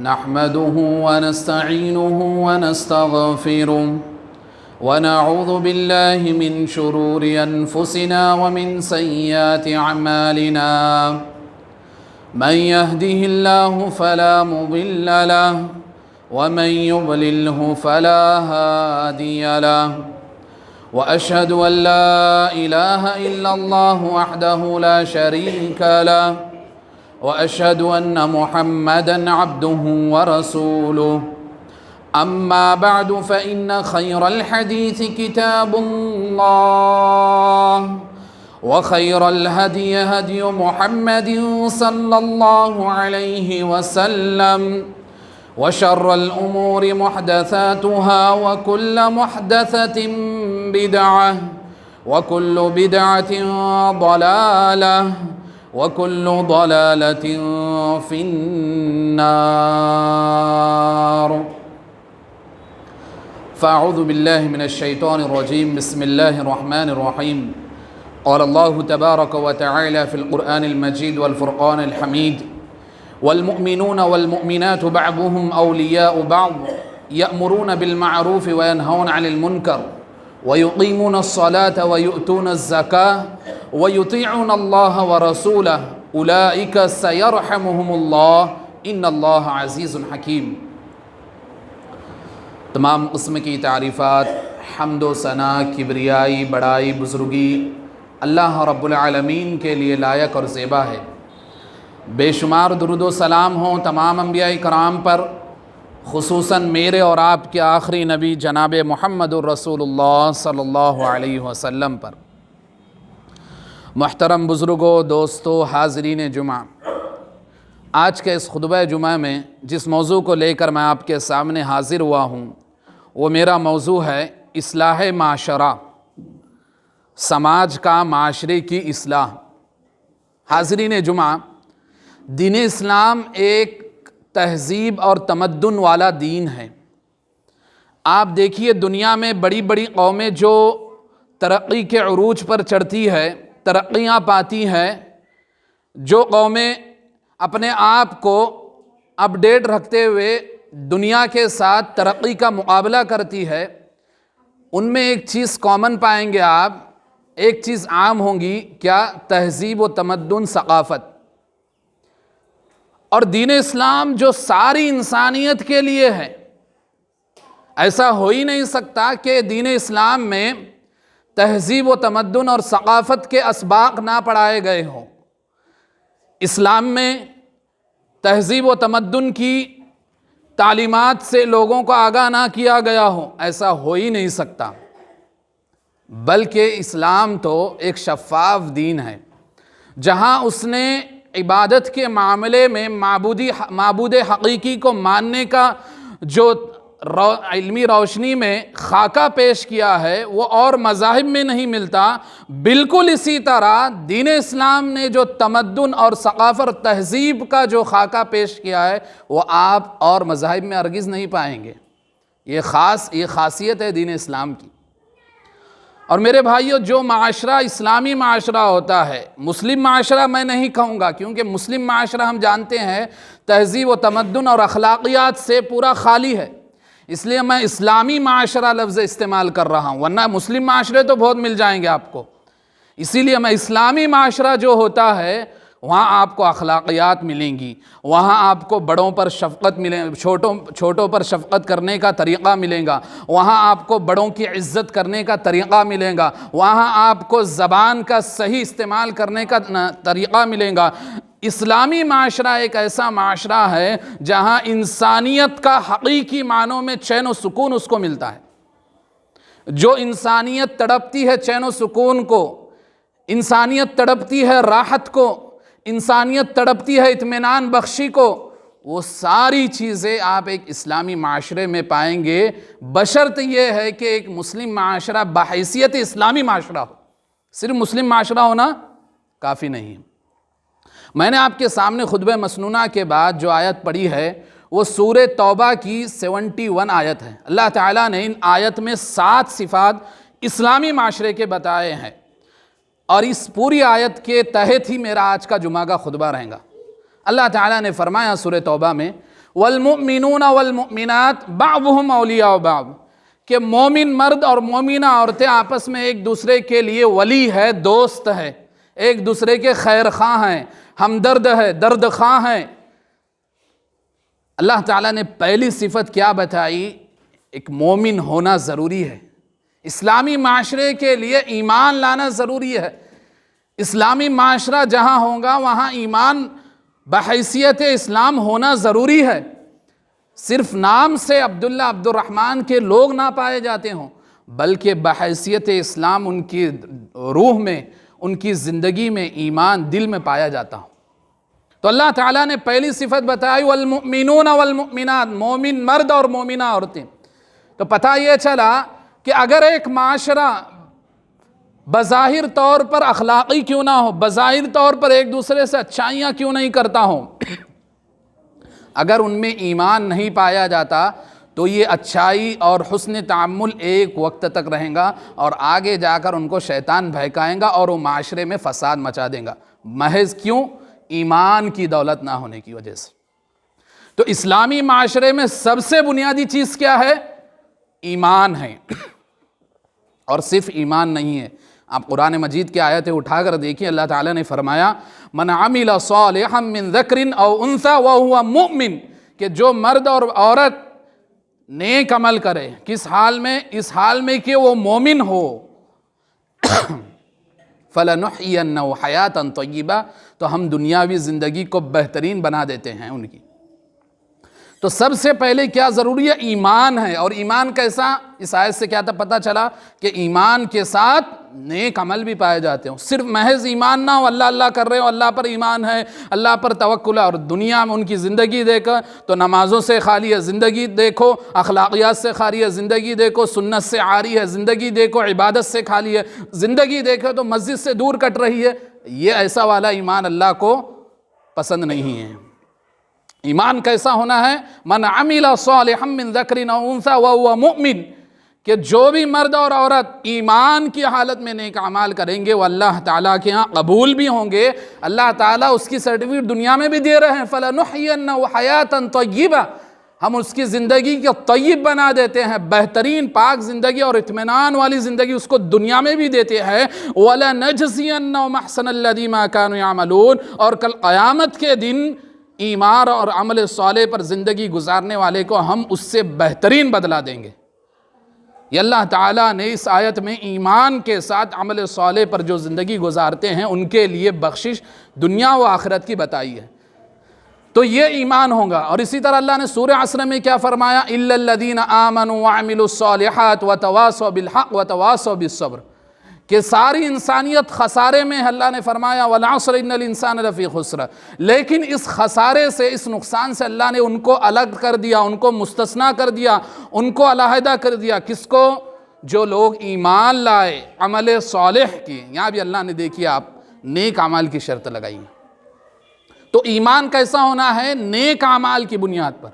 نحمده ونستعينه ونستغفره ونعوذ بالله من شرور أنفسنا ومن سيئات أعمالنا من يهده الله فلا مضل له ومن يضلله فلا هادي له وأشهد أن لا إله إلا الله وحده لا شريك له وأشهد أن محمدًا عبده ورسوله أما بعد فإن خير الحديث كتاب الله وخير الهدي هدي محمد صلى الله عليه وسلم وشر الأمور محدثاتها وكل محدثة بدعة وكل بدعة ضلالة وكل ضلالة في النار فأعوذ بالله من الشيطان الرجيم بسم الله الرحمن الرحيم قال الله تبارك وتعالى في القرآن المجيد والفرقان الحميد والمؤمنون والمؤمنات بعضهم أولياء بعض يأمرون بالمعروف وينهون عن المنكر ويقيمون الصلاة ويؤتون الزكاة ويطيعون الله ورسوله أولئك سيرحمهم الله إن الله عزيز حكيم۔ تمام قسم کی تعریفات، حمد و ثنا، کبریائی، بڑائی، بزرگی اللہ رب العالمین کے لیے لائق اور زیبا ہے۔ بے شمار درود و سلام ہوں تمام انبیاء کرام پر، خصوصاً میرے اور آپ کے آخری نبی جناب محمد الرسول اللہ صلی اللہ علیہ وسلم پر۔ محترم بزرگوں، دوستو، حاضرین جمعہ، آج کے اس خطبہ جمعہ میں جس موضوع کو لے کر میں آپ کے سامنے حاضر ہوا ہوں وہ میرا موضوع ہے اصلاح معاشرہ، سماج کا معاشرے کی اصلاح۔ حاضرین جمعہ، دین اسلام ایک تہذیب اور تمدن والا دین ہے۔ آپ دیکھیے دنیا میں بڑی بڑی قومیں جو ترقی کے عروج پر چڑھتی ہے، ترقیاں پاتی ہیں، جو قومیں اپنے آپ کو اپڈیٹ رکھتے ہوئے دنیا کے ساتھ ترقی کا مقابلہ کرتی ہے، ان میں ایک چیز کامن پائیں گے آپ، ایک چیز عام ہوں گی، کیا؟ تہذیب و تمدن، ثقافت۔ اور دین اسلام جو ساری انسانیت کے لیے ہے، ایسا ہو ہی نہیں سکتا کہ دین اسلام میں تہذیب و تمدن اور ثقافت کے اسباق نہ پڑھائے گئے ہوں۔ اسلام میں تہذیب و تمدن کی تعلیمات سے لوگوں کو آگاہ نہ کیا گیا ہو، ایسا ہو ہی نہیں سکتا۔ بلکہ اسلام تو ایک شفاف دین ہے، جہاں اس نے عبادت کے معاملے میں معبود حقیقی کو ماننے کا جو علمی روشنی میں خاکہ پیش کیا ہے وہ اور مذاہب میں نہیں ملتا۔ بالکل اسی طرح دین اسلام نے جو تمدن اور ثقافت تہذیب کا جو خاکہ پیش کیا ہے وہ آپ اور مذاہب میں ہرگز نہیں پائیں گے۔ یہ خاصیت ہے دین اسلام کی۔ اور میرے بھائیو، جو معاشرہ اسلامی معاشرہ ہوتا ہے، مسلم معاشرہ میں نہیں کہوں گا، کیونکہ مسلم معاشرہ ہم جانتے ہیں تہذیب و تمدن اور اخلاقیات سے پورا خالی ہے، اس لیے میں اسلامی معاشرہ لفظ استعمال کر رہا ہوں، ورنہ مسلم معاشرے تو بہت مل جائیں گے آپ کو۔ اسی لیے میں اسلامی معاشرہ جو ہوتا ہے وہاں آپ کو اخلاقیات ملیں گی، وہاں آپ کو بڑوں پر شفقت چھوٹوں پر شفقت کرنے کا طریقہ ملے گا، وہاں آپ کو بڑوں کی عزت کرنے کا طریقہ ملے گا، وہاں آپ کو زبان کا صحیح استعمال کرنے کا طریقہ ملے گا۔ اسلامی معاشرہ ایک ایسا معاشرہ ہے جہاں انسانیت کا حقیقی معنوں میں چین و سکون اس کو ملتا ہے۔ جو انسانیت تڑپتی ہے چین و سکون کو، انسانیت تڑپتی ہے راحت کو، انسانیت تڑپتی ہے اطمینان بخشی کو، وہ ساری چیزیں آپ ایک اسلامی معاشرے میں پائیں گے، بشرط یہ ہے کہ ایک مسلم معاشرہ بحیثیت اسلامی معاشرہ ہو۔ صرف مسلم معاشرہ ہونا کافی نہیں ہے۔ میں نے آپ کے سامنے خطبہ مسنونہ کے بعد جو آیت پڑھی ہے وہ سورہ توبہ کی 71 آیت ہے۔ اللہ تعالیٰ نے ان آیت میں 7 صفات اسلامی معاشرے کے بتائے ہیں، اور اس پوری آیت کے تحت ہی میرا آج کا جمعہ کا خطبہ رہے گا۔ اللہ تعالیٰ نے فرمایا سورہ توبہ میں والمؤمنون والمؤمنات بعضهم اولیاء بعض، کہ مومن مرد اور مومنہ عورتیں آپس میں ایک دوسرے کے لیے ولی ہے، دوست ہے، ایک دوسرے کے خیر خواہ ہیں، ہمدرد ہے، درد خواہ ہیں۔ اللہ تعالیٰ نے پہلی صفت کیا بتائی؟ ایک مومن ہونا ضروری ہے۔ اسلامی معاشرے کے لیے ایمان لانا ضروری ہے۔ اسلامی معاشرہ جہاں ہوگا وہاں ایمان بحیثیت اسلام ہونا ضروری ہے۔ صرف نام سے عبداللہ عبد الرحمن کے لوگ نہ پائے جاتے ہوں، بلکہ بحیثیت اسلام ان کی روح میں، ان کی زندگی میں ایمان دل میں پایا جاتا ہو۔ تو اللہ تعالیٰ نے پہلی صفت بتائی والمؤمنون والمؤمنات، مومن مرد اور مومنہ عورتیں۔ تو پتہ یہ چلا کہ اگر ایک معاشرہ بظاہر طور پر اخلاقی کیوں نہ ہو، بظاہر طور پر ایک دوسرے سے اچھائیاں کیوں نہیں کرتا ہوں، اگر ان میں ایمان نہیں پایا جاتا تو یہ اچھائی اور حسن تعامل ایک وقت تک رہیں گا، اور آگے جا کر ان کو شیطان بہکائیں گا اور وہ معاشرے میں فساد مچا دیں گا۔ محض کیوں؟ ایمان کی دولت نہ ہونے کی وجہ سے۔ تو اسلامی معاشرے میں سب سے بنیادی چیز کیا ہے؟ ایمان ہے، اور صرف ایمان نہیں ہے۔ آپ قرآن مجید کی آیتیں اٹھا کر دیکھیں، اللہ تعالیٰ نے فرمایا من عمل صالحا من ذکر او انثی وہو مؤمن، کہ جو مرد اور عورت نیک عمل کرے، کس حال میں؟ اس حال میں کہ وہ مومن ہو، فَلَنُحْيِيَنَّهُ حَيَاةً طَيِّبَةً، تو ہم دنیاوی زندگی کو بہترین بنا دیتے ہیں ان کی۔ تو سب سے پہلے کیا ضروری ہے؟ ایمان ہے۔ اور ایمان کیسا؟ اس آیت سے کیا پتہ چلا کہ ایمان کے ساتھ نیک عمل بھی پائے جاتے ہوں۔ صرف محض ایمان نہ ہو، اللہ اللہ کر رہے ہو، اللہ پر ایمان ہے، اللہ پر توکل ہے، اور دنیا میں ان کی زندگی دیکھو تو نمازوں سے خالی ہے زندگی، دیکھو اخلاقیات سے خالی ہے زندگی، دیکھو سنت سے عاری ہے زندگی، دیکھو عبادت سے خالی ہے زندگی، دیکھو تو مسجد سے دور کٹ رہی ہے۔ یہ ایسا والا ایمان اللہ کو پسند نہیں ہے۔ ایمان کیسا ہونا ہے؟ من عمل صالحا من ذکر او انثی وہو مؤمن، کہ جو بھی مرد اور عورت ایمان کی حالت میں نیک اعمال کریں گے وہ اللہ تعالیٰ کے ہاں قبول بھی ہوں گے۔ اللہ تعالیٰ اس کی سرٹیفکیٹ دنیا میں بھی دے رہے ہیں، فَلَنُحْيِيَنَّهُ حَيَاةً طَيِّبَةً، ہم اس کی زندگی کو طیب بنا دیتے ہیں، بہترین پاک زندگی اور اطمینان والی زندگی اس کو دنیا میں بھی دیتے ہیں۔ وَلَنَجْزِيَنَّهُمْ أَحْسَنَ الَّذِي مَا كَانُوا يَعْمَلُونَ، اور کل قیامت کے دن ایمان اور عمل صالح پر زندگی گزارنے والے کو ہم اس سے بہترین بدلہ دیں گے۔ یہ اللہ تعالیٰ نے اس آیت میں ایمان کے ساتھ عمل صالح پر جو زندگی گزارتے ہیں ان کے لیے بخشش دنیا و آخرت کی بتائی ہے۔ تو یہ ایمان ہوگا۔ اور اسی طرح اللہ نے سورہ عصر میں کیا فرمایا؟ إِلَّا الَّذِينَ آمَنُوا وَعَمِلُوا الصَّالِحَاتِ وَتَوَاصَوْا بِالْحَقِّ وَتَوَاصَوْا بِالصَّبْرِ، کہ ساری انسانیت خسارے میں ہے۔ اللہ نے فرمایا وَالْعَصْرِ إِنَّ الْإِنسَانَ لَفِي خُسْرٍ، لیکن اس خسارے سے، اس نقصان سے اللہ نے ان کو الگ کر دیا، ان کو مستثنیٰ کر دیا، ان کو علیحدہ کر دیا۔ کس کو؟ جو لوگ ایمان لائے، عمل صالح کی۔ یہاں بھی اللہ نے دیکھیے آپ نیک اعمال کی شرط لگائی۔ تو ایمان کیسا ہونا ہے؟ نیک اعمال کی بنیاد پر۔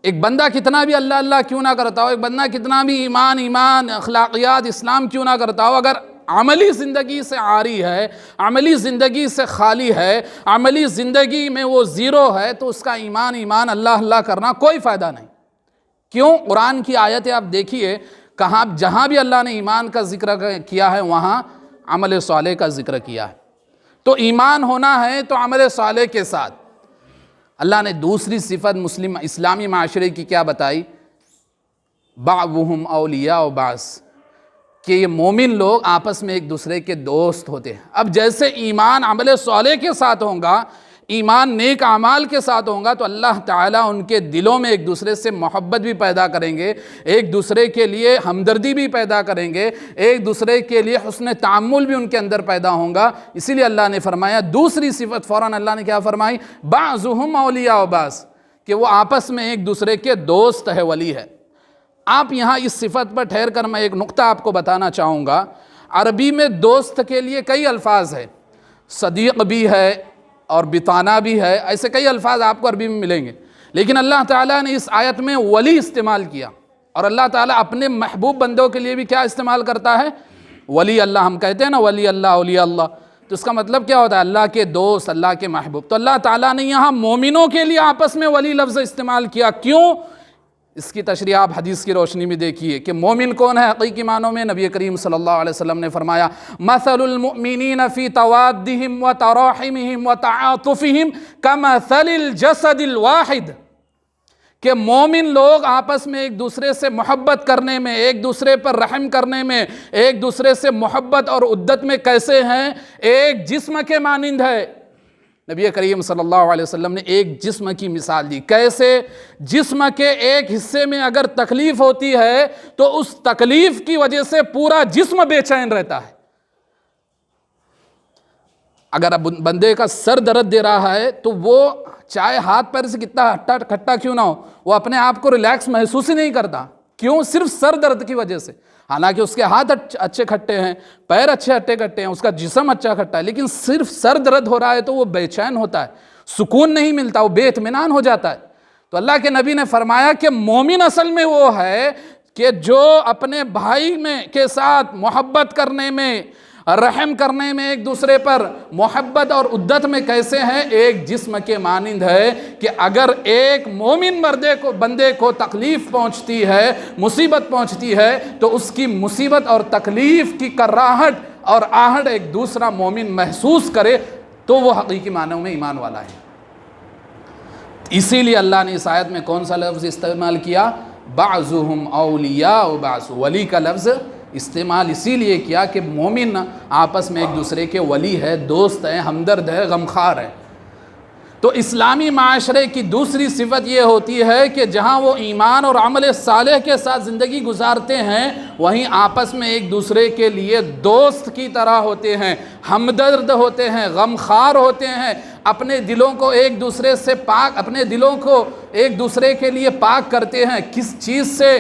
ایک بندہ کتنا بھی اللہ اللہ کیوں نہ کرتا ہو، ایک بندہ کتنا بھی ایمان اخلاقیات اسلام کیوں نہ کرتا ہو، اگر عملی زندگی سے عاری ہے، عملی زندگی سے خالی ہے، عملی زندگی میں وہ زیرو ہے، تو اس کا ایمان اللہ اللہ کرنا کوئی فائدہ نہیں۔ کیوں؟ قرآن کی آیتیں آپ دیکھیے، کہاں جہاں بھی اللہ نے ایمان کا ذکر کیا ہے وہاں عمل صالح کا ذکر کیا ہے۔ تو ایمان ہونا ہے تو عمل صالح کے ساتھ۔ اللہ نے دوسری صفت مسلم اسلامی معاشرے کی کیا بتائی؟ بعضهم اولیاء بعض، کہ یہ مومن لوگ آپس میں ایک دوسرے کے دوست ہوتے ہیں۔ اب جیسے ایمان عمل صالح کے ساتھ ہوگا، ایمان نیک اعمال کے ساتھ ہوگا، تو اللہ تعالیٰ ان کے دلوں میں ایک دوسرے سے محبت بھی پیدا کریں گے، ایک دوسرے کے لیے ہمدردی بھی پیدا کریں گے، ایک دوسرے کے لیے حسن تعامل بھی ان کے اندر پیدا ہوگا۔ اسی لیے اللہ نے فرمایا دوسری صفت فوراً اللہ نے کیا فرمائی؟ بعضهم اولیاء بعض، کہ وہ آپس میں ایک دوسرے کے دوست ہے، ولی ہے۔ آپ یہاں اس صفت پر ٹھہر کر میں ایک نقطہ آپ کو بتانا چاہوں گا۔ عربی میں دوست کے لیے کئی الفاظ ہیں، صدیق بھی ہے اور بطانہ بھی ہے، ایسے کئی الفاظ آپ کو عربی میں ملیں گے، لیکن اللہ تعالیٰ نے اس آیت میں ولی استعمال کیا، اور اللہ تعالیٰ اپنے محبوب بندوں کے لیے بھی کیا استعمال کرتا ہے؟ ولی اللہ۔ ہم کہتے ہیں نا ولی اللہ اولیاء اللہ، تو اس کا مطلب کیا ہوتا ہے؟ اللہ کے دوست، اللہ کے محبوب۔ تو اللہ تعالیٰ نے یہاں مومنوں کے لیے آپس میں ولی لفظ استعمال کیا، کیوں؟ اس کی تشریح آپ حدیث کی روشنی میں دیکھیے کہ مومن کون ہے حقیقی معنوں میں۔ نبی کریم صلی اللہ علیہ وسلم نے فرمایا مثل المؤمنین فی توادہم وتراحمہم وتعاطفہم کمثل الجسد الواحد، کہ مومن لوگ آپس میں ایک دوسرے سے محبت کرنے میں، ایک دوسرے پر رحم کرنے میں، ایک دوسرے سے محبت اور عدت میں کیسے ہیں؟ ایک جسم کے مانند ہے۔ نبی کریم صلی اللہ علیہ وسلم نے ایک جسم کی مثال دی، کیسے؟ جسم کے ایک حصے میں اگر تکلیف ہوتی ہے تو اس تکلیف کی وجہ سے پورا جسم بے چین رہتا ہے۔ اگر بندے کا سر درد دے رہا ہے تو وہ چاہے ہاتھ پیر سے کتنا کھٹا کیوں نہ ہو، وہ اپنے آپ کو ریلیکس محسوس ہی نہیں کرتا، کیوں؟ صرف سر درد کی وجہ سے۔ حالانکہ اس کے ہاتھ اچھے کھٹے ہیں، پیر اچھے کھٹے ہیں، اس کا جسم اچھا کھٹا ہے، لیکن صرف سر درد ہو رہا ہے تو وہ بے چین ہوتا ہے، سکون نہیں ملتا، وہ بے اطمینان ہو جاتا ہے۔ تو اللہ کے نبی نے فرمایا کہ مومن اصل میں وہ ہے کہ جو اپنے بھائی کے ساتھ محبت کرنے میں، رحم کرنے میں، ایک دوسرے پر محبت اور عدت میں کیسے ہیں؟ ایک جسم کے مانند ہے کہ اگر ایک مومن بندے کو تکلیف پہنچتی ہے، مصیبت پہنچتی ہے تو اس کی مصیبت اور تکلیف کی کراہٹ اور آہٹ ایک دوسرا مومن محسوس کرے تو وہ حقیقی معنوں میں ایمان والا ہے۔ اسی لیے اللہ نے اس آیت میں کون سا لفظ استعمال کیا؟ بعضهم اولیاء بعض، ولی کا لفظ استعمال اسی لیے کیا کہ مومن آپس میں ایک دوسرے کے ولی ہے، دوست ہے، ہمدرد ہے، غمخوار ہے۔ تو اسلامی معاشرے کی دوسری صفت یہ ہوتی ہے کہ جہاں وہ ایمان اور عمل صالح کے ساتھ زندگی گزارتے ہیں وہیں آپس میں ایک دوسرے کے لیے دوست کی طرح ہوتے ہیں، ہمدرد ہوتے ہیں، غمخوار ہوتے ہیں، اپنے دلوں کو ایک دوسرے سے پاک، اپنے دلوں کو ایک دوسرے کے لیے پاک کرتے ہیں۔ کس چیز سے؟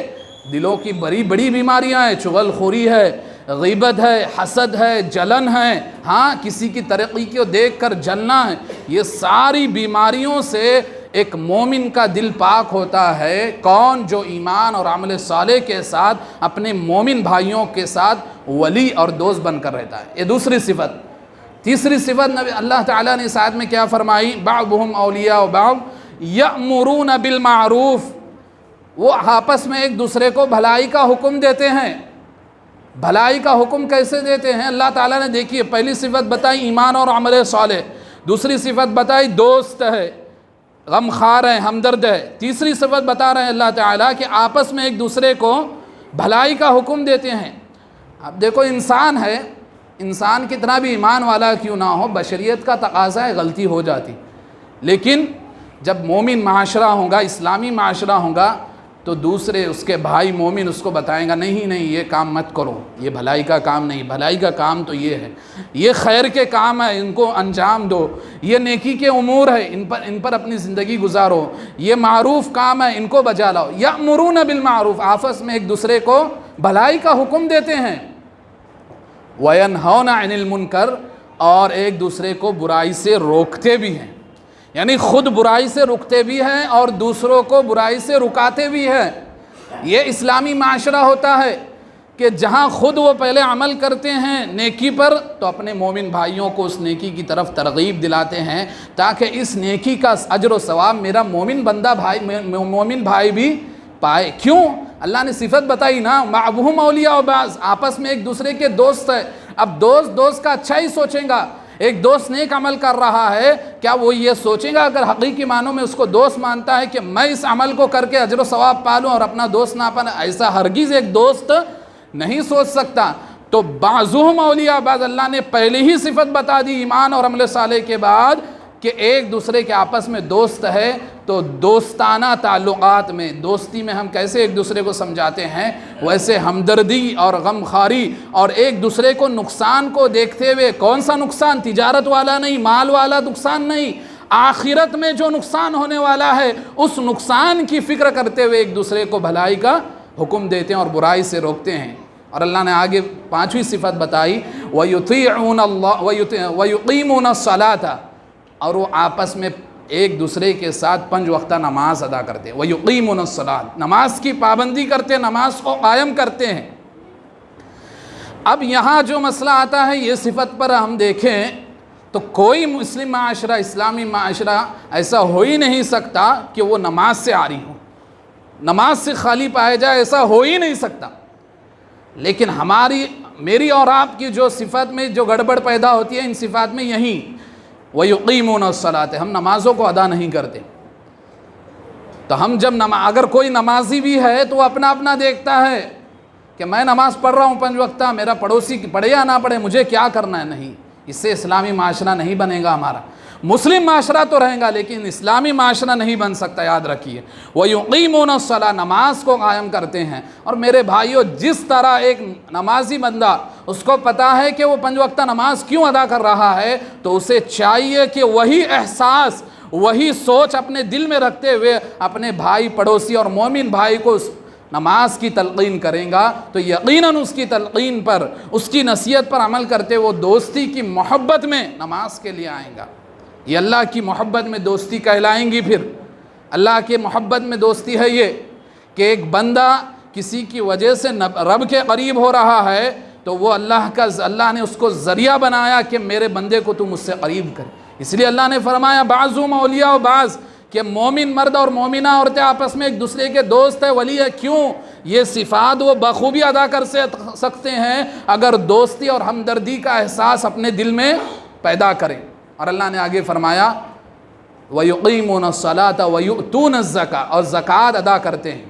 دلوں کی بڑی بڑی بیماریاں ہیں، چغل خوری ہے، غیبت ہے، حسد ہے، جلن ہے، ہاں کسی کی ترقی کو دیکھ کر جلنا ہے، یہ ساری بیماریوں سے ایک مومن کا دل پاک ہوتا ہے۔ کون؟ جو ایمان اور عمل صالح کے ساتھ اپنے مومن بھائیوں کے ساتھ ولی اور دوست بن کر رہتا ہے۔ یہ دوسری صفت۔ تیسری صفت اللہ تعالیٰ نے اس آیت میں کیا فرمائی؟ بعضهم اولیاء بعض یأمرون بالمعروف، وہ آپس میں ایک دوسرے کو بھلائی کا حکم دیتے ہیں۔ بھلائی کا حکم کیسے دیتے ہیں؟ اللہ تعالیٰ نے دیکھیے پہلی صفت بتائی ایمان اور عمل صالح، دوسری صفت بتائی دوست ہے، غمخوار ہے، ہمدرد ہے، تیسری صفت بتا رہے ہیں اللہ تعالیٰ کہ آپس میں ایک دوسرے کو بھلائی کا حکم دیتے ہیں۔ اب دیکھو انسان ہے، انسان کتنا بھی ایمان والا کیوں نہ ہو، بشریت کا تقاضا ہے غلطی ہو جاتی، لیکن جب مومن معاشرہ ہوگا، اسلامی معاشرہ ہوگا تو دوسرے اس کے بھائی مومن اس کو بتائیں گا نہیں یہ کام مت کرو، یہ بھلائی کا کام نہیں، بھلائی کا کام تو یہ ہے، یہ خیر کے کام ہے، ان کو انجام دو، یہ نیکی کے امور ہے، ان پر اپنی زندگی گزارو، یہ معروف کام ہے، ان کو بجا لاؤ۔ یأمرون بالمعروف، آپس میں ایک دوسرے کو بھلائی کا حکم دیتے ہیں۔ وینہون عن المنکر، اور ایک دوسرے کو برائی سے روکتے بھی ہیں، یعنی خود برائی سے رکتے بھی ہیں اور دوسروں کو برائی سے رکاتے بھی ہیں۔ یہ اسلامی معاشرہ ہوتا ہے کہ جہاں خود وہ پہلے عمل کرتے ہیں نیکی پر تو اپنے مومن بھائیوں کو اس نیکی کی طرف ترغیب دلاتے ہیں تاکہ اس نیکی کا اجر و ثواب میرا مومن بھائی بھی پائے۔ کیوں؟ اللہ نے صفت بتائی نا، بعضهم اولیاء بعض، آپس میں ایک دوسرے کے دوست ہے۔ اب دوست کا اچھا ہی سوچیں گا۔ ایک دوست نیک عمل کر رہا ہے، کیا وہ یہ سوچے گا اگر حقیقی معنوں میں اس کو دوست مانتا ہے کہ میں اس عمل کو کر کے اجر و ثواب پالوں اور اپنا دوست نہ پانا؟ ایسا ہرگز ایک دوست نہیں سوچ سکتا۔ تو بعضهم اولیاء بعض، اللہ نے پہلے ہی صفت بتا دی ایمان اور عمل صالح کے بعد کہ ایک دوسرے کے آپس میں دوست ہے۔ تو دوستانہ تعلقات میں، دوستی میں ہم کیسے ایک دوسرے کو سمجھاتے ہیں، ویسے ہمدردی اور غمخواری اور ایک دوسرے کو نقصان کو دیکھتے ہوئے، کون سا نقصان؟ تجارت والا نہیں، مال والا نقصان نہیں، آخرت میں جو نقصان ہونے والا ہے اس نقصان کی فکر کرتے ہوئے ایک دوسرے کو بھلائی کا حکم دیتے ہیں اور برائی سے روکتے ہیں۔ اور اللہ نے آگے پانچویں صفت بتائی وَيُطِيعُونَ اللَّهَ وَيُقِيمُونَ الصَّلَاةَ، اور وہ آپس میں ایک دوسرے کے ساتھ 5 وقتہ نماز ادا کرتے ہیں۔ وَيُقِيمُونَ الصَّلَاةَ، نماز کی پابندی کرتے ہیں، نماز کو قائم کرتے ہیں۔ اب یہاں جو مسئلہ آتا ہے یہ صفت پر ہم دیکھیں تو کوئی مسلم معاشرہ، اسلامی معاشرہ ایسا ہو ہی نہیں سکتا کہ وہ نماز سے عاری ہو، نماز سے خالی پایا جائے، ایسا ہو ہی نہیں سکتا۔ لیکن میری اور آپ کی جو صفت میں جو گڑبڑ پیدا ہوتی ہے ان صفات میں یہی وَيُقِيمُونَ الصَّلَاةَ، ہم نمازوں کو ادا نہیں کرتے۔ تو ہم جب اگر کوئی نمازی بھی ہے تو وہ اپنا اپنا دیکھتا ہے کہ میں نماز پڑھ رہا ہوں 5 وقتہ، میرا پڑوسی پڑھے یا نہ پڑھے مجھے کیا کرنا ہے۔ نہیں، اس سے اسلامی معاشرہ نہیں بنے گا ہمارا۔ مسلم معاشرہ تو رہے گا لیکن اسلامی معاشرہ نہیں بن سکتا، یاد رکھیے۔ وَيُقِيمُونَ الصَّلَاةَ، نماز کو قائم کرتے ہیں۔ اور میرے بھائیوں، جس طرح ایک نمازی بندہ اس کو پتا ہے کہ وہ 5 وقتہ نماز کیوں ادا کر رہا ہے، تو اسے چاہیے کہ وہی احساس، وہی سوچ اپنے دل میں رکھتے ہوئے اپنے بھائی پڑوسی اور مومن بھائی کو نماز کی تلقین کریں گا تو یقیناً اس کی تلقین پر، اس کی نصیحت پر عمل کرتے وہ دوستی کی محبت میں نماز کے لیے آئیں گا۔ یہ اللہ کی محبت میں دوستی کہلائیں گی۔ پھر اللہ کے محبت میں دوستی ہے یہ کہ ایک بندہ کسی کی وجہ سے رب کے قریب ہو رہا ہے تو وہ اللہ نے اس کو ذریعہ بنایا کہ میرے بندے کو تم مجھ سے قریب کر۔ اس لیے اللہ نے فرمایا بعضهم اولیاء بعض، کہ مومن مرد اور مومنہ عورتیں آپس میں ایک دوسرے کے دوست ہے، ولی ہے۔ کیوں؟ یہ صفات وہ بخوبی ادا کر سکتے ہیں اگر دوستی اور ہمدردی کا احساس اپنے دل میں پیدا کریں۔ اور اللہ نے آگے فرمایا وَيُقِيمُونَ الصَّلَاةَ وَيُؤْتُونَ الزَّكَاةَ، اور زکوٰۃ ادا کرتے ہیں۔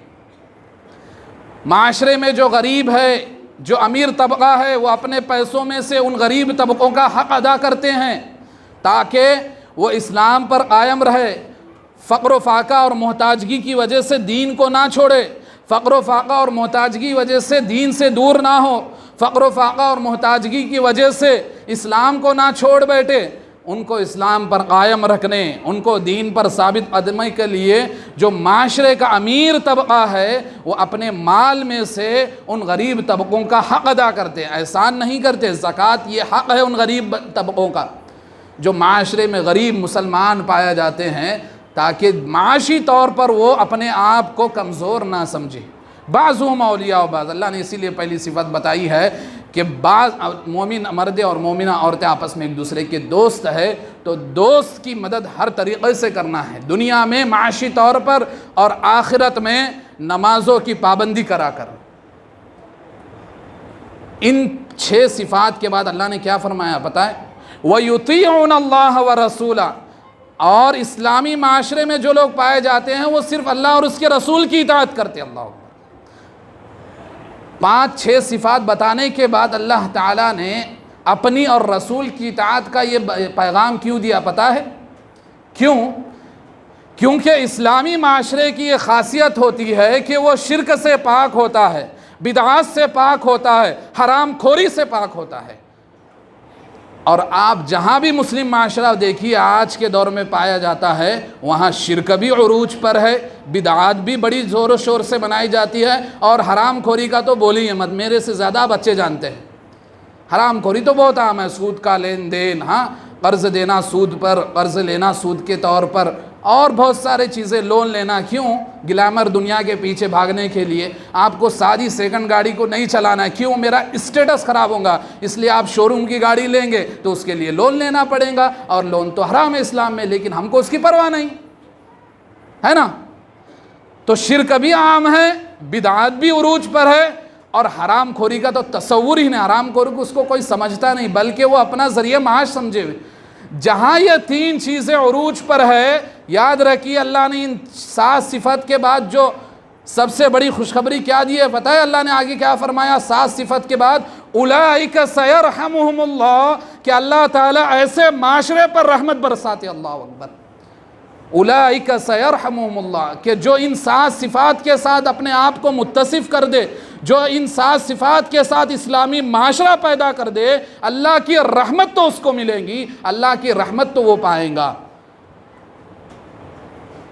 معاشرے میں جو غریب ہے، جو امیر طبقہ ہے، وہ اپنے پیسوں میں سے ان غریب طبقوں کا حق ادا کرتے ہیں تاکہ وہ اسلام پر قائم رہے، فقر و فاقہ اور محتاجگی کی وجہ سے دین کو نہ چھوڑے، فقر و فاقہ اور محتاجگی کی وجہ سے دین سے دور نہ ہو، فقر و فاقہ اور محتاجگی کی وجہ سے اسلام کو نہ چھوڑ بیٹھے۔ ان کو اسلام پر قائم رکھنے، ان کو دین پر ثابت قدمی کے لیے جو معاشرے کا امیر طبقہ ہے وہ اپنے مال میں سے ان غریب طبقوں کا حق ادا کرتے ہیں، احسان نہیں کرتے۔ زکوٰۃ یہ حق ہے ان غریب طبقوں کا جو معاشرے میں غریب مسلمان پائے جاتے ہیں، تاکہ معاشی طور پر وہ اپنے آپ کو کمزور نہ سمجھے۔ بعضهم اولیاء بعض، اللہ نے اسی لیے پہلی صفت بتائی ہے کہ بعض مومن مرد اور مومنہ عورتیں آپس میں ایک دوسرے کے دوست ہے، تو دوست کی مدد ہر طریقے سے کرنا ہے، دنیا میں معاشی طور پر اور آخرت میں نمازوں کی پابندی کرا کر۔ ان 6 صفات کے بعد اللہ نے کیا فرمایا پتہ ہے؟ وَيُطِيعُونَ اللَّهَ وَرَسُولَهُ، اور اسلامی معاشرے میں جو لوگ پائے جاتے ہیں وہ صرف اللہ اور اس کے رسول کی اطاعت کرتے ہیں۔ اللہ 5-6 صفات بتانے کے بعد اللہ تعالیٰ نے اپنی اور رسول کی اطاعت کا یہ پیغام کیوں دیا پتہ ہے؟ کیوں؟ کیونکہ اسلامی معاشرے کی یہ خاصیت ہوتی ہے کہ وہ شرک سے پاک ہوتا ہے، بدعات سے پاک ہوتا ہے، حرام خوری سے پاک ہوتا ہے۔ اور آپ جہاں بھی مسلم معاشرہ دیکھیے آج کے دور میں پایا جاتا ہے، وہاں شرک بھی عروج پر ہے، بدعات بھی بڑی زور و شور سے بنائی جاتی ہے، اور حرام خوری کا تو بولیے مت، میرے سے زیادہ بچے جانتے ہیں۔ حرام خوری تو بہت عام ہے، سود کا لین دین، ہاں، قرض دینا سود پر، قرض لینا سود کے طور پر، اور بہت سارے چیزیں، لون لینا۔ کیوں؟ گلیمر دنیا کے پیچھے بھاگنے کے لیے۔ آپ کو سادی سیکنڈ گاڑی کو نہیں چلانا ہے، کیوں؟ میرا اسٹیٹس خراب ہوگا، اس لیے آپ شو روم کی گاڑی لیں گے تو اس کے لیے لون لینا پڑے گا، اور لون تو حرام ہے اسلام میں، لیکن ہم کو اس کی پرواہ نہیں ہے نا۔ تو شرک بھی عام ہے، بدعات بھی عروج پر ہے، اور حرام خوری کا تو تصور ہی نہیں، حرام خوری کو اس کو کوئی سمجھتا نہیں، بلکہ وہ اپنا ذریعہ معاش سمجھے ہوئے۔ جہاں یہ 3 چیزیں عروج پر ہے، یاد رکھیے اللہ نے ان 7 صفت کے بعد جو سب سے بڑی خوشخبری کیا دی ہے پتہ ہے؟ اللہ نے آگے کیا فرمایا 7 صفت کے بعد؟ اولئک سیرحمہم اللہ، کہ اللہ تعالیٰ ایسے معاشرے پر رحمت برساتے۔ اللہ اکبر۔ اولئک سیرحمہم اللہ، کہ جو ان 7 صفات کے ساتھ اپنے آپ کو متصف کر دے، جو ان 7 صفات کے ساتھ اسلامی معاشرہ پیدا کر دے، اللہ کی رحمت تو اس کو ملے گی، اللہ کی رحمت تو وہ پائیں گا۔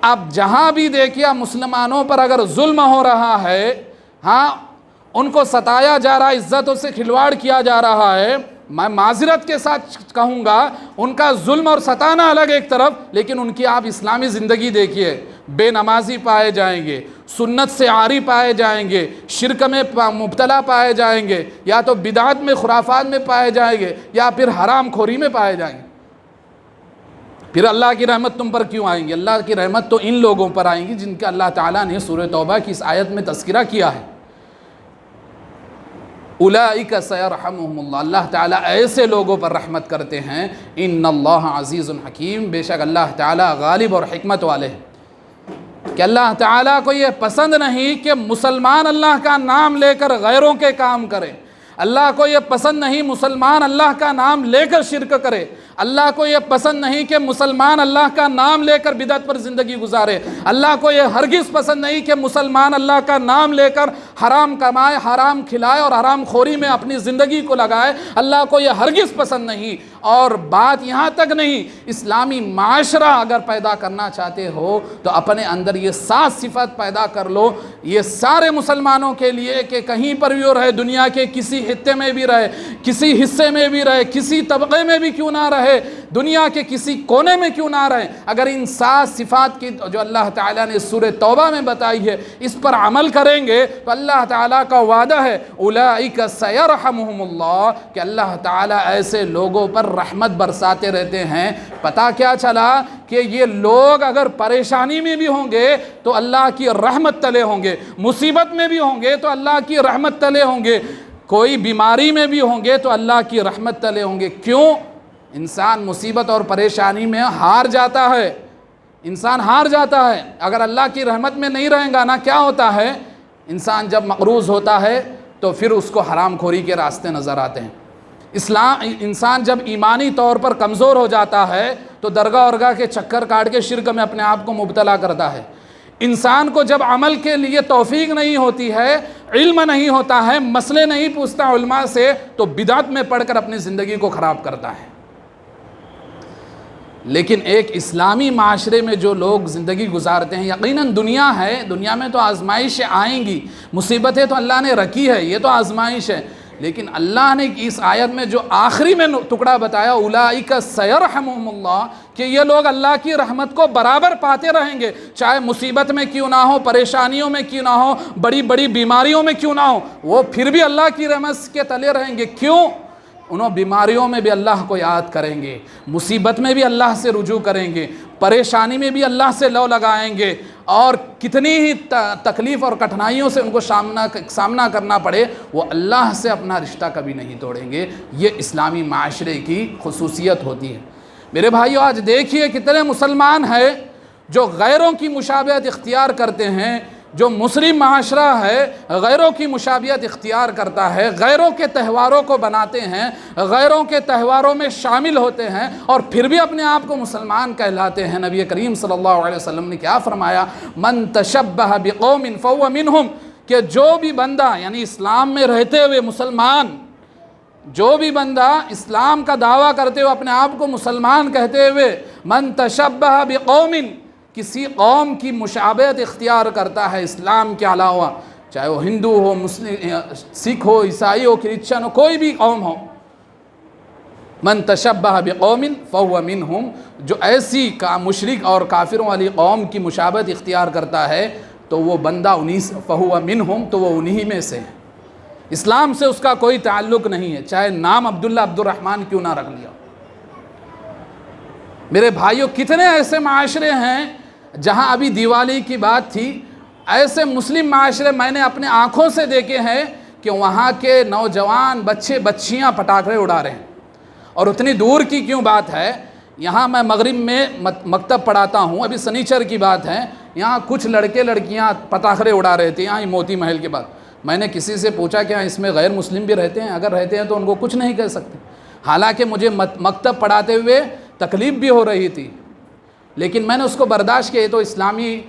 اب جہاں بھی دیکھیا مسلمانوں پر اگر ظلم ہو رہا ہے، ہاں، ان کو ستایا جا رہا ہے، عزتوں سے کھلواڑ کیا جا رہا ہے، میں معذرت کے ساتھ کہوں گا، ان کا ظلم اور ستانا الگ ایک طرف، لیکن ان کی آپ اسلامی زندگی دیکھیے، بے نمازی پائے جائیں گے، سنت سے عاری پائے جائیں گے، شرک میں مبتلا پائے جائیں گے، یا تو بدعت میں خرافات میں پائے جائیں گے، یا پھر حرام خوری میں پائے جائیں گے۔ پھر اللہ کی رحمت تم پر کیوں آئیں گی؟ اللہ کی رحمت تو ان لوگوں پر آئیں گی جن کا اللہ تعالیٰ نے سورہ توبہ کی اس آیت میں تذکرہ کیا ہے۔ اولئک سیرحمہم اللہ، اللہ تعالیٰ ایسے لوگوں پر رحمت کرتے ہیں۔ ان اللہ عزیز حکیم، بے شک اللہ تعالیٰ غالب اور حکمت والے ہیں، کہ اللہ تعالیٰ کو یہ پسند نہیں کہ مسلمان اللہ کا نام لے کر غیروں کے کام کرے، اللہ کو یہ پسند نہیں مسلمان اللہ کا نام لے کر شرک کرے، اللہ کو یہ پسند نہیں کہ مسلمان اللہ کا نام لے کر بدعت پر زندگی گزارے، اللہ کو یہ ہرگز پسند نہیں کہ مسلمان اللہ کا نام لے کر حرام کمائے، حرام کھلائے اور حرام خوری میں اپنی زندگی کو لگائے، اللہ کو یہ ہرگز پسند نہیں۔ اور بات یہاں تک نہیں، اسلامی معاشرہ اگر پیدا کرنا چاہتے ہو تو اپنے اندر یہ 7 صفت پیدا کر لو، یہ سارے مسلمانوں کے لیے، کہ کہیں پر بھی رہے، دنیا کے کسی خطے میں بھی رہے، کسی حصے میں بھی رہے، کسی طبقے میں بھی کیوں نہ رہے، دنیا کے کسی کونے میں کیوں نہ رہے، اگر ان 7 صفات کی جو اللہ تعالیٰ نے سورہ توبہ میں بتائی ہے اس پر عمل کریں گے تو اللہ تعالیٰ کا وعدہ ہے اولئک سیرحمہم اللہ، کہ اللہ تعالیٰ ایسے لوگوں پر رحمت برساتے رہتے ہیں۔ پتہ کیا چلا کہ یہ لوگ اگر پریشانی میں بھی ہوں گے تو اللہ کی رحمت تلے ہوں گے، مصیبت میں بھی ہوں گے تو اللہ کی رحمت تلے ہوں گے، کوئی بیماری میں بھی ہوں گے تو اللہ کی رحمت تلے ہوں گے۔ کیوں؟ انسان مصیبت اور پریشانی میں ہار جاتا ہے، انسان ہار جاتا ہے، اگر اللہ کی رحمت میں نہیں رہیں گا نا، کیا ہوتا ہے، انسان جب مقروض ہوتا ہے تو پھر اس کو حرام خوری کے راستے نظر آتے ہیں۔ انسان جب ایمانی طور پر کمزور ہو جاتا ہے تو درگاہ ورگاہ کے چکر کاٹ کے شرک میں اپنے آپ کو مبتلا کرتا ہے۔ انسان کو جب عمل کے لیے توفیق نہیں ہوتی ہے، علم نہیں ہوتا ہے، مسئلے نہیں پوچھتا علماء سے، تو بدعت میں پڑھ کر اپنی زندگی کو خراب کرتا ہے۔ لیکن ایک اسلامی معاشرے میں جو لوگ زندگی گزارتے ہیں، یقیناً دنیا ہے، دنیا میں تو آزمائشیں آئیں گی، مصیبتیں تو اللہ نے رکھی ہے، یہ تو آزمائش ہے، لیکن اللہ نے اس آیت میں جو آخری میں ٹکڑا بتایا اولئک سیرحمہم اللہ، کہ یہ لوگ اللہ کی رحمت کو برابر پاتے رہیں گے، چاہے مصیبت میں کیوں نہ ہو، پریشانیوں میں کیوں نہ ہو، بڑی بڑی بیماریوں میں کیوں نہ ہو، وہ پھر بھی اللہ کی رحمت کے تلے رہیں گے۔ کیوں؟ انہوں بیماریوں میں بھی اللہ کو یاد کریں گے، مصیبت میں بھی اللہ سے رجوع کریں گے، پریشانی میں بھی اللہ سے لو لگائیں گے، اور کتنی ہی تکلیف اور کٹھنائیوں سے ان کو سامنا کرنا پڑے، وہ اللہ سے اپنا رشتہ کبھی نہیں توڑیں گے۔ یہ اسلامی معاشرے کی خصوصیت ہوتی ہے۔ میرے بھائیو، آج دیکھیے کتنے مسلمان ہیں جو غیروں کی مشابہت اختیار کرتے ہیں، جو مسلم معاشرہ ہے غیروں کی مشابہت اختیار کرتا ہے، غیروں کے تہواروں کو بناتے ہیں، غیروں کے تہواروں میں شامل ہوتے ہیں، اور پھر بھی اپنے آپ کو مسلمان کہلاتے ہیں۔ نبی کریم صلی اللہ علیہ وسلم نے کیا فرمایا؟ من تشبہ بقوم فہو منہم، کہ جو بھی بندہ، یعنی اسلام میں رہتے ہوئے مسلمان، جو بھی بندہ اسلام کا دعویٰ کرتے ہوئے اپنے آپ کو مسلمان کہتے ہوئے من تشبہ بقوم، کسی قوم کی مشابہت اختیار کرتا ہے اسلام کے علاوہ، چاہے وہ ہندو ہو، مسلم، سکھ ہو، عیسائی ہو، کرسچن ہو، کوئی بھی قوم ہو، من تشبہ بقوم فہو منہم، جو ایسی مشرک اور کافروں والی قوم کی مشابہت اختیار کرتا ہے تو وہ بندہ فہو منہم، تو وہ انہی میں سے ہے، اسلام سے اس کا کوئی تعلق نہیں ہے، چاہے نام عبداللہ عبد الرحمن کیوں نہ رکھ لیا۔ میرے بھائیوں، کتنے ایسے معاشرے ہیں جہاں ابھی دیوالی کی بات تھی، ایسے مسلم معاشرے میں نے اپنے آنکھوں سے دیکھے ہیں کہ وہاں کے نوجوان بچے بچیاں پٹاخے اڑا رہے ہیں۔ اور اتنی دور کی کیوں بات ہے، یہاں میں مغرب میں مکتب پڑھاتا ہوں، ابھی سنیچر کی بات ہے، یہاں کچھ لڑکے لڑکیاں پٹاخے اڑا رہے تھے، یہاں موتی محل کے بعد۔ میں نے کسی سے پوچھا کہ اس میں غیر مسلم بھی رہتے ہیں؟ اگر رہتے ہیں تو ان کو کچھ نہیں کہہ سکتے، حالانکہ مجھے مکتب پڑھاتے ہوئے تکلیف بھی ہو رہی تھی، لیکن میں نے اس کو برداشت کیا۔ تو اسلامی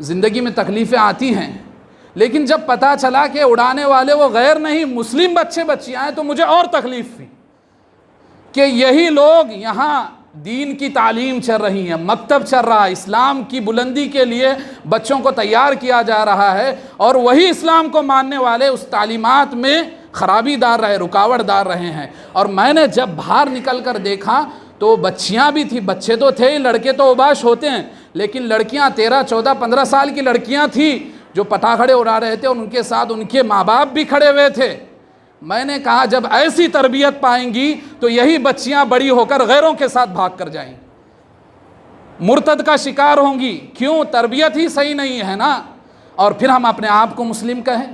زندگی میں تکلیفیں آتی ہیں، لیکن جب پتہ چلا کہ اڑانے والے وہ غیر نہیں مسلم بچے بچیاں ہیں تو مجھے اور تکلیف ہوئی کہ یہی لوگ یہاں دین کی تعلیم چل رہی ہے، مکتب چل رہا ہے، اسلام کی بلندی کے لیے بچوں کو تیار کیا جا رہا ہے، اور وہی اسلام کو ماننے والے اس تعلیمات میں خرابی دار رہے، رکاوٹ دار رہے ہیں۔ اور میں نے جب باہر نکل کر دیکھا تو بچیاں بھی تھیں، بچے تو تھے ہی، لڑکے تو اوباش ہوتے ہیں، لیکن لڑکیاں 13، 14، 15 سال کی لڑکیاں تھیں جو پٹاخڑے اڑا رہے تھے، اور ان کے ساتھ ان کے ماں باپ بھی کھڑے ہوئے تھے۔ میں نے کہا جب ایسی تربیت پائیں گی تو یہی بچیاں بڑی ہو کر غیروں کے ساتھ بھاگ کر جائیں، مرتد کا شکار ہوں گی۔ کیوں؟ تربیت ہی صحیح نہیں ہے نا۔ اور پھر ہم اپنے آپ کو مسلم کہیں؟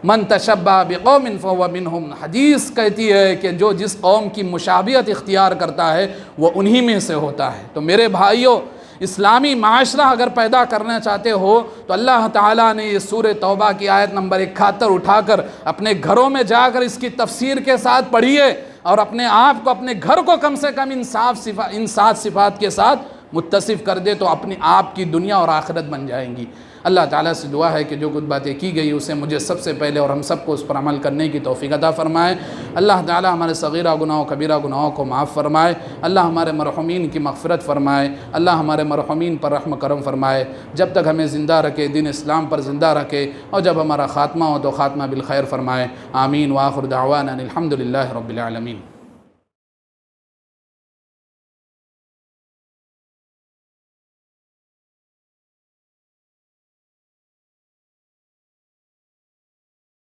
من تشبہ بقوم فہو منہم، حدیث کہتی ہے کہ جو جس قوم کی مشابہت اختیار کرتا ہے وہ انہی میں سے ہوتا ہے۔ تو میرے بھائیوں، اسلامی معاشرہ اگر پیدا کرنا چاہتے ہو تو اللہ تعالیٰ نے یہ سورہ توبہ کی آیت نمبر 71 اٹھا کر اپنے گھروں میں جا کر اس کی تفسیر کے ساتھ پڑھیے، اور اپنے آپ کو، اپنے گھر کو کم سے کم ان 7 صفات کے ساتھ متصف کر دے، تو اپنی آپ کی دنیا اور آخرت بن جائیں گی۔ اللہ تعالیٰ سے دعا ہے کہ جو کچھ باتیں کی گئی اسے مجھے سب سے پہلے اور ہم سب کو اس پر عمل کرنے کی توفیق عطا فرمائے۔ اللہ تعالیٰ ہمارے صغیرہ گناہوں کبیرہ گناہوں کو معاف فرمائے۔ اللہ ہمارے مرحومین کی مغفرت فرمائے۔ اللہ ہمارے مرحومین پر رحم کرم فرمائے۔ جب تک ہمیں زندہ رکھے، دین اسلام پر زندہ رکھے، اور جب ہمارا خاتمہ ہو تو خاتمہ بالخیر فرمائے۔ آمین۔ وآخر دعوانا الحمد للہ رب العالمین۔